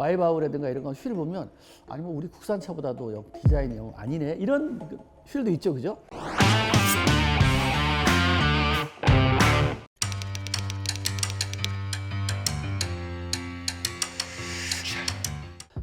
마이바흐라든가 이런 건 휠 보면 아니 뭐 우리 국산차보다도 디자인이 아니네 이런 휠도 있죠, 그죠?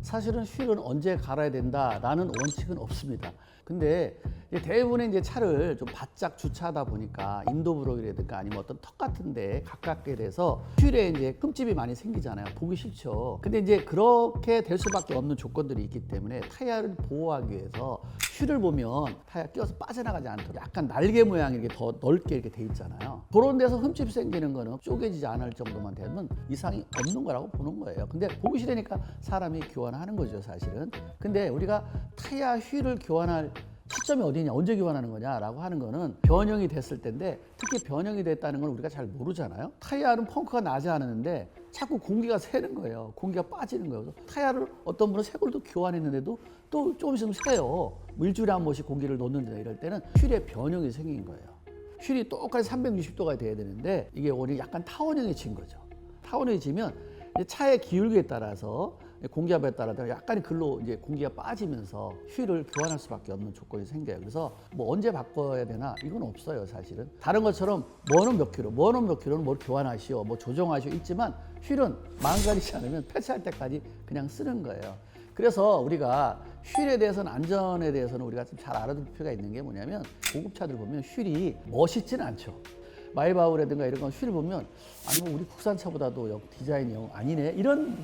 사실은 휠은 언제 갈아야 된다라는 원칙은 없습니다. 근데 대부분의 이제 차를 좀 바짝 주차하다 보니까 인도브록이라든가 아니면 어떤 턱 같은데 가깝게 돼서 휠에 이제 흠집이 많이 생기잖아요. 보기 싫죠. 근데 이제 그렇게 될 수밖에 없는 조건들이 있기 때문에 타이어를 보호하기 위해서 휠을 보면 타이어 끼어서 빠져나가지 않도록 약간 날개 모양이 이렇게 더 넓게 이렇게 돼 있잖아요. 그런 데서 흠집 생기는 거는 쪼개지지 않을 정도만 되면 이상이 없는 거라고 보는 거예요. 근데 보기 싫으니까 사람이 교환하는 거죠, 사실은. 근데 우리가 타이어 휠을 교환할 시점이 어디냐, 언제 교환하는 거냐라고 하는 거는 변형이 됐을 때인데, 특히 변형이 됐다는 건 우리가 잘 모르잖아요. 타이어는 펑크가 나지 않았는데 자꾸 공기가 새는 거예요. 공기가 빠지는 거예요. 그래서 타이어를 어떤 분은 새 걸도 교환했는데도 또 조금씩 새요. 뭐 일주일에 한 번씩 공기를 놓는다 이럴 때는 휠에 변형이 생긴 거예요. 휠이 똑같이 360도가 돼야 되는데 이게 오늘 약간 타원형이 진 거죠. 타원형이 지면 차의 기울기에 따라서 공기압에 따라서 약간 글로 이제 공기가 빠지면서 휠을 교환할 수밖에 없는 조건이 생겨요. 그래서 뭐 언제 바꿔야 되나 이건 없어요, 사실은. 다른 것처럼 뭐는 몇 킬로, 뭐는 몇 킬로는 뭘 교환하시오, 뭐 조정하시오 있지만 휠은 망가지지 않으면 폐차할 때까지 그냥 쓰는 거예요. 그래서 우리가 휠에 대해서는, 안전에 대해서는 우리가 좀 잘 알아둘 필요가 있는 게 뭐냐면, 고급차들 보면 휠이 멋있지는 않죠. 마이바흐라든가 이런 건 휠 보면 아니 뭐 우리 국산차보다도 디자인이 아니네 이런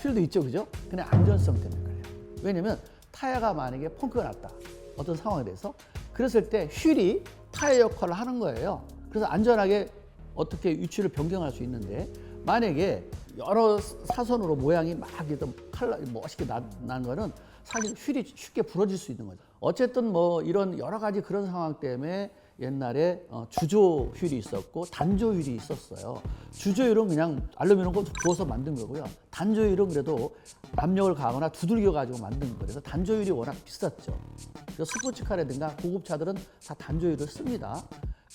휠도 있죠, 그죠? 그냥 안전성 때문에 그래요. 왜냐면 타이어가 만약에 펑크가 났다, 어떤 상황에 대해서, 그랬을 때 휠이 타이어 역할을 하는 거예요. 그래서 안전하게 어떻게 위치를 변경할 수 있는데, 만약에 여러 사선으로 모양이 막 멋있게 난 거는 사실 휠이 쉽게 부러질 수 있는 거죠. 어쨌든 뭐 이런 여러 가지 그런 상황 때문에 옛날에 주조 휠이 있었고 단조 휠이 있었어요. 주조 휠은 그냥 알루미늄 걸 부어서 만든 거고요. 단조 휠은 그래도 압력을 가하거나 두들겨 가지고 만든 거예요. 그래서 단조 휠이 워낙 비쌌죠. 그래서 스포츠카라든가 고급차들은 다 단조 휠을 씁니다.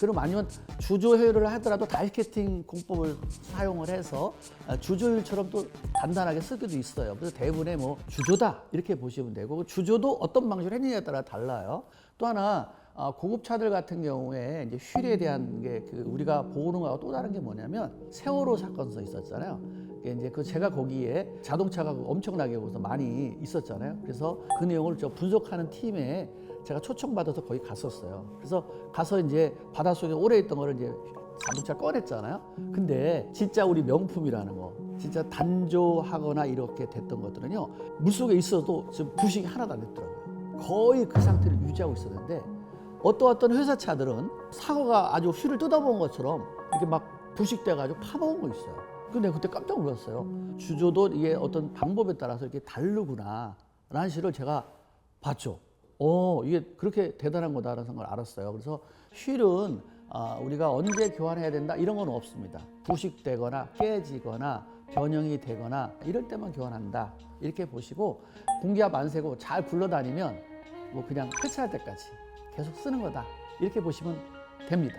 그럼 아니면 주조 휠을 하더라도 다이캐스팅 공법을 사용을 해서 주조 휠처럼 또 단단하게 쓰기도 있어요. 그래서 대부분의 뭐 주조다 이렇게 보시면 되고, 주조도 어떤 방식으로 했느냐에 따라 달라요. 또 하나 고급차들 같은 경우에 이제 휠에 대한 게 우리가 보는 거하고 또 다른 게 뭐냐면, 세월호 사건서 있었잖아요. 이제 제가 거기에 자동차가 엄청나게 거기서 많이 있었잖아요. 그래서 그 내용을 분석하는 팀에 제가 초청받아서 거기 갔었어요. 그래서 가서 이제 바닷속에 오래 있던 거를 이제 자동차 꺼냈잖아요. 근데 진짜 우리 명품이라는 거, 진짜 단조하거나 이렇게 됐던 것들은요, 물속에 있어도 지금 부식이 하나도 안 됐더라고요. 거의 그 상태를 유지하고 있었는데, 어떤 회사 차들은 상어가 아주 휠을 뜯어본 것처럼 이렇게 막 부식돼가지고 파먹은 거 있어요. 근데 그때 깜짝 놀랐어요. 주조도 이게 어떤 방법에 따라서 이렇게 다르구나 라는 시를 제가 봤죠. 이게 그렇게 대단한 거다라는 걸 알았어요. 그래서 휠은 우리가 언제 교환해야 된다 이런 건 없습니다. 부식되거나 깨지거나 변형이 되거나 이럴 때만 교환한다 이렇게 보시고, 공기압 안 세고 잘 굴러다니면 뭐 그냥 폐차할 때까지 계속 쓰는 거다 이렇게 보시면 됩니다.